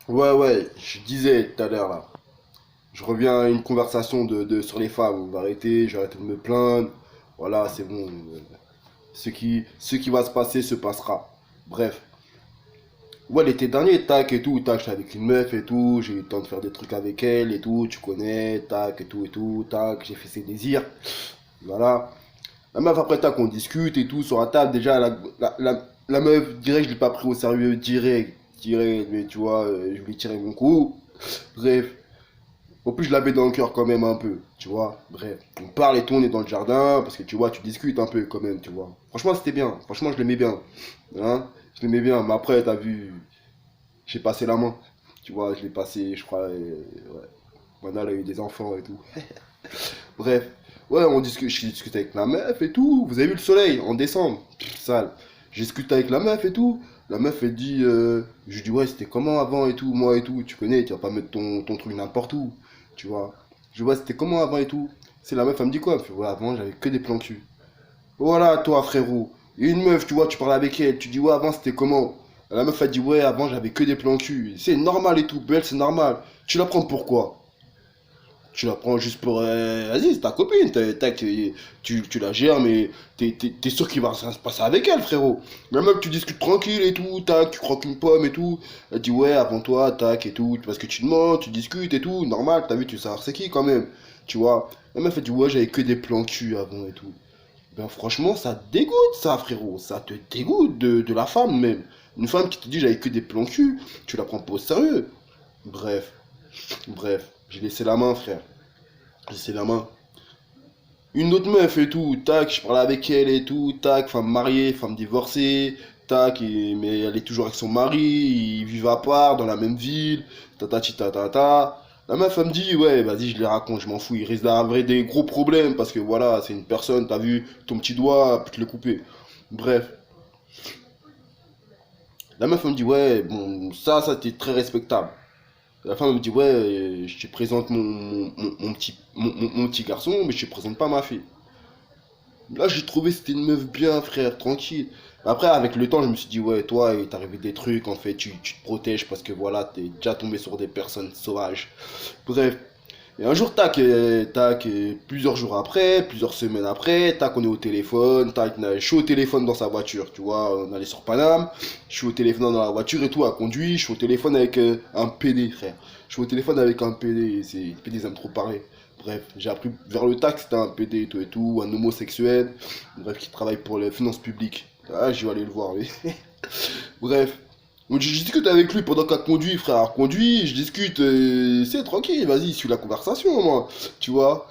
Ouais, ouais, je disais tout à l'heure là. Je reviens à une conversation sur les femmes. On va arrêter, j'ai arrêté de me plaindre. Voilà, c'est bon. Ce qui va se passer se passera. Bref. Ouais, l'été dernier, tac et tout, tac, j'étais avec une meuf et tout, j'ai eu le temps de faire des trucs avec elle et tout, tu connais, tac et tout, tac, j'ai fait ses désirs. Voilà. La meuf, après, tac, on discute et tout sur la table. Déjà, la meuf, direct, je l'ai pas pris au sérieux, direct, mais tu vois, je voulais tirer mon coup. Bref. En plus, je l'avais dans le cœur quand même un peu, tu vois. Bref, on parle et tout, on est dans le jardin, parce que tu vois, tu discutes un peu quand même, tu vois. Franchement, c'était bien. Franchement, je l'aimais bien. Hein? Je l'aimais bien. Mais après, t'as vu, j'ai passé la main. Tu vois, je l'ai passé, je crois. Ouais. Maintenant, elle a eu des enfants et tout. Bref. Ouais, je discute avec la meuf et tout. Vous avez vu le soleil en décembre? Pff, sale. Je discute avec la meuf et tout. La meuf, elle dit, je lui dis, ouais, c'était comment avant et tout, moi et tout. Tu connais, tu vas pas mettre ton truc n'importe où. Tu vois. Je vois, c'était comment avant et tout. C'est la meuf, elle me dit quoi? Elle me fait, ouais, avant, j'avais que des plans cul. Voilà, toi, frérot. Et une meuf, tu vois, tu parles avec elle. Tu dis, ouais, avant, c'était comment? La meuf, elle dit, ouais, avant, j'avais que des plans cul. C'est normal et tout. Belle, c'est normal. Tu la prends pourquoi? Tu la prends juste pour. Vas-y, c'est ta copine. Tu la gères, mais t'es sûr qu'il va rien se passer avec elle, frérot. La meuf, tu discutes tranquille et tout, tac, tu croques une pomme et tout. Elle dit, ouais, avant toi, tac et tout. Parce que tu demandes, tu discutes et tout. Normal, t'as vu, tu sais savoir c'est qui quand même. Tu vois. La meuf, elle dit, ouais, j'avais que des plans cul avant et tout. Ben, franchement, ça te dégoûte, ça, frérot. Ça te dégoûte de la femme, même. Une femme qui te dit, j'avais que des plans cul. Tu la prends pas au sérieux. Bref, bref. J'ai laissé la main, frère. J'ai laissé la main. Une autre meuf et tout, tac, je parlais avec elle et tout, tac, femme mariée, femme divorcée, tac, mais elle est toujours avec son mari, ils vivent à part, dans la même ville, tatati tatata. La meuf, elle me dit, ouais, vas-y, je les raconte, je m'en fous, il risque d'avoir des gros problèmes, parce que voilà, c'est une personne, t'as vu, ton petit doigt, peut te le couper. Bref, la meuf, elle me dit, ouais, bon, ça, c'était très respectable. La femme me dit, ouais, je te présente mon petit garçon, mais je te présente pas ma fille. Là, j'ai trouvé c'était une meuf bien, frère, tranquille. Après, avec le temps, je me suis dit, ouais, toi, il t'est arrivé des trucs, en fait, tu te protèges parce que voilà, t'es déjà tombé sur des personnes sauvages. Bref. Et un jour, tac, plusieurs jours après, plusieurs semaines après, tac, on est au téléphone, tac, je suis au téléphone dans sa voiture, tu vois, on allait sur Paname, je suis au téléphone dans la voiture et tout, à conduire, je suis au téléphone avec un PD, frère. Je suis au téléphone avec un PD, et les PD, ils aiment trop parler. Bref, j'ai appris vers le tac, c'était un PD et tout, un homosexuel, bref, qui travaille pour les finances publiques. Ah, je vais aller le voir, oui. Bref, donc je discute avec lui pendant qu'elle conduit, frère. Conduit, je discute, c'est tranquille, vas-y, suis la conversation, moi. Tu vois.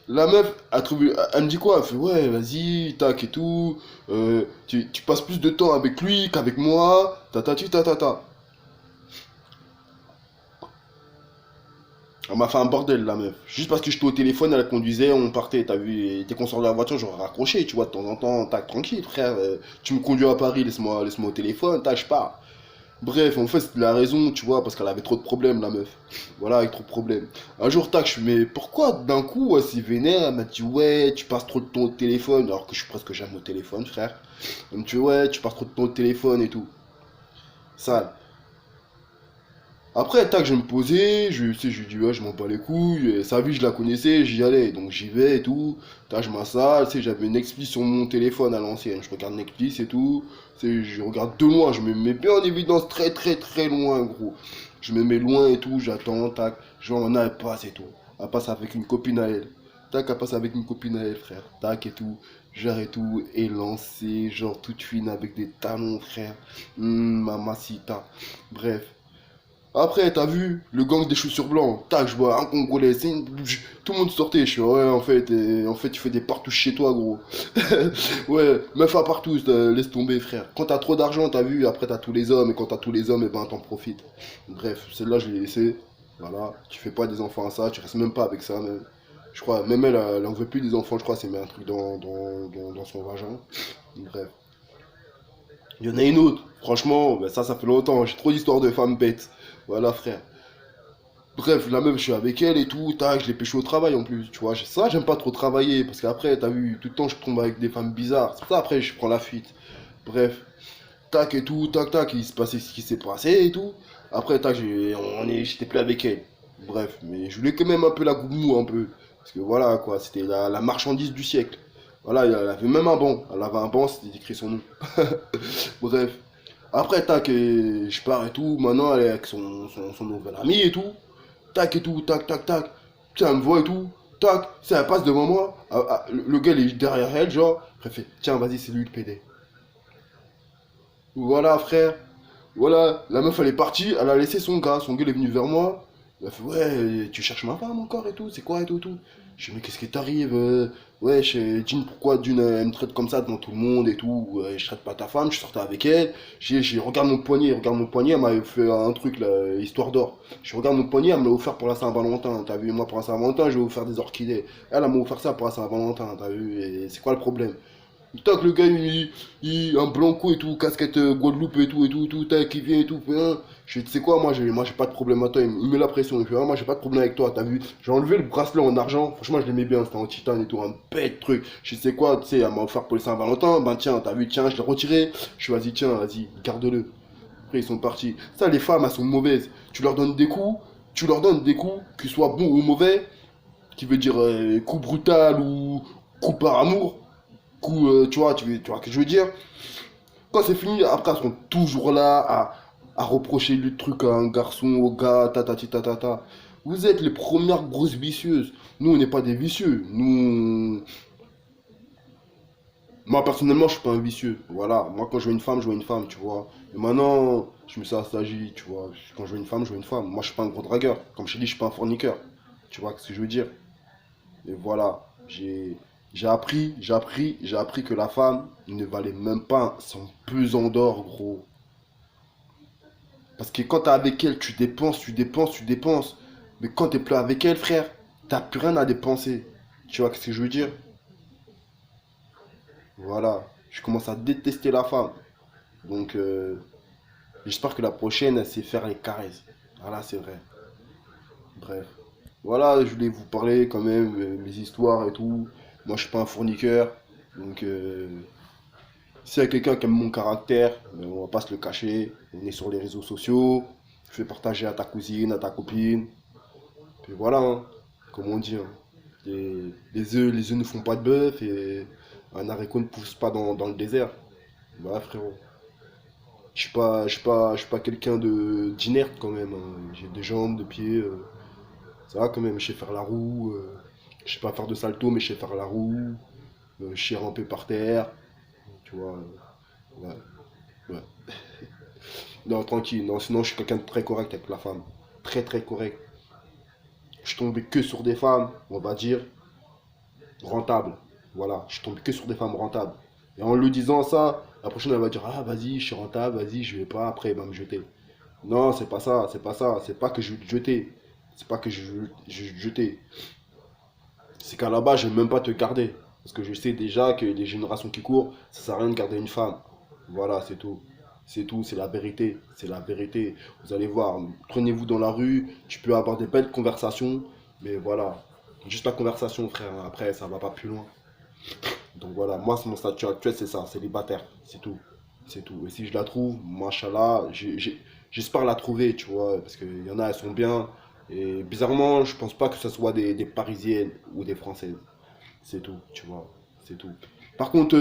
La meuf, elle me dit quoi? Elle fait, ouais, vas-y, tac et tout. Tu passes plus de temps avec lui qu'avec moi. Ta. Elle m'a fait un bordel, la meuf. Juste parce que j'étais au téléphone, elle conduisait, on partait, t'as vu. Dès qu'on sort de la voiture, j'aurais raccroché, tu vois, de temps en temps, tac, tranquille, frère. Tu me conduis à Paris, laisse-moi au téléphone, tac, je pars. Bref, en fait, c'était la raison, tu vois, parce qu'elle avait trop de problèmes, la meuf. Voilà, avec trop de problèmes. Un jour, tac, je suis, mais pourquoi d'un coup, elle s'est vénère, elle m'a dit, ouais, tu passes trop de temps au téléphone, alors que je suis presque jamais au téléphone, frère. Elle me dit, ouais, tu passes trop de temps au téléphone et tout. Ça. Après, tac, je vais me poser, je lui dis, ouais, je m'en bats les couilles, sa vie, je la connaissais, j'y allais, donc j'y vais et tout. Tac, je m'installe, tu sais, j'avais Netflix sur mon téléphone à l'ancienne, je regarde Netflix et tout. Tu sais, je regarde de loin, je me mets bien en évidence très très très loin, gros. Je me mets loin et tout, j'attends, tac, je vois, maintenant elle passe et tout. Elle passe avec une copine à elle. Tac, elle passe avec une copine à elle, frère. Tac et tout, genre et tout, élancé, genre toute fine avec des talons, frère. Mamacita. Bref. Après, t'as vu, le gang des chaussures blancs, tac, je vois un Congolais, tout le monde sortait, je suis ouais, en fait, tu fais des partouches chez toi, gros. Ouais, meuf à partout, laisse tomber, frère. Quand t'as trop d'argent, t'as vu, après t'as tous les hommes, et quand t'as tous les hommes, et ben t'en profites. Bref, celle-là, je l'ai laissée. Voilà, tu fais pas des enfants à ça, tu restes même pas avec ça, même. Je crois, même elle, elle en veut plus des enfants, je crois, c'est mis un truc dans son vagin. Bref. Il y en a une autre, franchement, ben ça fait longtemps, j'ai trop d'histoires de femmes bêtes. Voilà, frère. Bref, la meuf, je suis avec elle et tout, tac, je l'ai pécho au travail en plus, tu vois. Ça, j'aime pas trop travailler, parce qu'après, t'as vu, tout le temps, je tombe avec des femmes bizarres. C'est pour ça, après, je prends la fuite. Bref. tac et tout, tac, tac, il se passait ce qui s'est passé et tout. Après, tac, j'étais plus avec elle. Bref, mais je voulais quand même un peu la goumou, un peu. Parce que voilà, quoi, c'était la marchandise du siècle. Voilà, elle avait même un banc. Elle avait un banc, c'était écrit son nom. Bref. Après, tac, je pars et tout. Maintenant, elle est avec son nouvel ami et tout. Tac et tout, tac, tac, tac. Tiens, elle me voit et tout. Tac, ça elle passe devant moi. Le gars, il est derrière elle, genre. Elle fait, tiens, vas-y, c'est lui le PD. Voilà, frère. Voilà, la meuf, elle est partie. Elle a laissé son gars. Son gars, il est venu vers moi. Il a fait, ouais, tu cherches ma femme encore et tout. C'est quoi et tout, tout. Je dis, mais qu'est-ce qui t'arrive ouais, Jean, pourquoi d'une, elle me traite comme ça devant tout le monde et tout. Je traite pas ta femme, je sortais avec elle. Regarde mon poignet, regarde mon poignet. Elle m'avait fait un truc, là, histoire d'or. Je regarde mon poignet, elle me l'a offert pour la Saint-Valentin. T'as vu, moi pour la Saint-Valentin, je vais offert des orchidées. Elle m'a offert ça pour la Saint-Valentin, t'as vu. Et c'est quoi le problème? Tac, le gars, un blanco et tout, casquette Guadeloupe et tout, tac, il vient et tout. Hein. Je dis, tu sais quoi, moi j'ai pas de problème à toi. Il met la pression. Il fait, ah, moi j'ai pas de problème avec toi, t'as vu. J'ai enlevé le bracelet en argent. Franchement, je l'aimais bien, c'était en titane et tout, un bête truc. Je dis, tu sais quoi, tu sais, elle m'a offert pour le Saint-Valentin. Ben tiens, t'as vu, tiens, je l'ai retiré. Je suis, vas-y, tiens, vas-y, garde-le. Après, ils sont partis. Ça, les femmes, elles sont mauvaises. Tu leur donnes des coups, qu'ils soient bons ou mauvais, qui veut dire coup brutal ou coup par amour coup, tu vois ce que je veux dire? Quand c'est fini, après, elles seront toujours là à reprocher le truc à un garçon, au gars, tatati tatata. Vous êtes les premières grosses vicieuses. Nous, on n'est pas des vicieux. Moi, personnellement, je suis pas un vicieux. Voilà. Moi, quand je vois une femme, je vois une femme, tu vois. Et maintenant, je me suis assagi, tu vois. Quand je vois une femme, je vois une femme. Moi, je suis pas un gros dragueur. Comme je te dis, je suis pas un fourniqueur. Tu vois ce que je veux dire? Et voilà, j'ai appris que la femme ne valait même pas son pesant d'or, gros. Parce que quand t'es avec elle, tu dépenses, tu dépenses, tu dépenses. Mais quand t'es plus avec elle, frère, t'as plus rien à dépenser. Tu vois ce que je veux dire? Voilà, je commence à détester la femme. Donc, j'espère que la prochaine, elle sait faire les caresses. Voilà, c'est vrai. Bref. Voilà, je voulais vous parler quand même, mes histoires et tout. Moi, je suis pas un fourniqueur. Donc, s'il y a quelqu'un qui aime mon caractère, on va pas se le cacher. On est sur les réseaux sociaux. Je fais partager à ta cousine, à ta copine. Puis voilà, hein, comme on dit. Hein. Les œufs ne font pas de bœuf et un haricot ne pousse pas dans le désert. Voilà, frérot. Je suis pas quelqu'un d'inerte quand même. Hein. J'ai des jambes, des pieds. Ça va quand même, je sais faire la roue. Je sais pas faire de salto, mais je sais faire la roue. Je sais ramper par terre. Tu vois. Ouais, ouais. Non, tranquille. Non, sinon, je suis quelqu'un de très correct avec la femme. Très, très correct. Je suis tombé que sur des femmes, on va dire, rentables. Voilà, je suis tombé que sur des femmes rentables. Et en lui disant ça, la prochaine, elle va dire, ah, vas-y, je suis rentable, vas-y, je vais pas. Après, elle va me jeter. Non, c'est pas ça, c'est pas ça. C'est pas que je vais te jeter. C'est pas que je vais te jeter. C'est qu'à la base, je vais même pas te garder. Parce que je sais déjà que les générations qui courent, ça sert à rien de garder une femme. Voilà, c'est tout. C'est tout, c'est la vérité. C'est la vérité. Vous allez voir, prenez-vous dans la rue, tu peux avoir des belles conversations, mais voilà. Juste la conversation, frère. Après, ça va pas plus loin. Donc voilà, moi, mon statut actuel, c'est ça, célibataire. C'est tout. C'est tout. Et si je la trouve, machallah, j'espère la trouver, tu vois, parce qu'il y en a, elles sont bien. Et bizarrement, je pense pas que ce soit des Parisiennes ou des Françaises. C'est tout, tu vois, c'est tout. Par contre,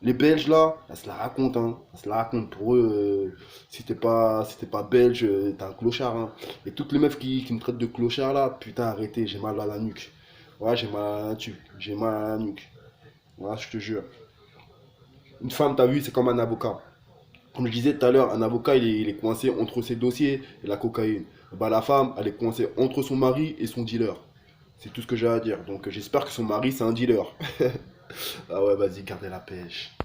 les Belges là, elles se la racontent, hein. Elles se la racontent pour eux. Si t'es pas belge, t'es un clochard, hein. Et toutes les meufs qui me traitent de clochard là, putain, arrêtez, j'ai mal à la nuque. Ouais, j'ai mal à la nuque. J'ai mal à la nuque. Ouais, je te jure. Une femme, t'as vu, c'est comme un avocat. Comme je disais tout à l'heure, un avocat, il est coincé entre ses dossiers et la cocaïne. Bah, la femme, elle est coincée entre son mari et son dealer. C'est tout ce que j'ai à dire. Donc j'espère que son mari, c'est un dealer. Ah ouais, vas-y, gardez la pêche.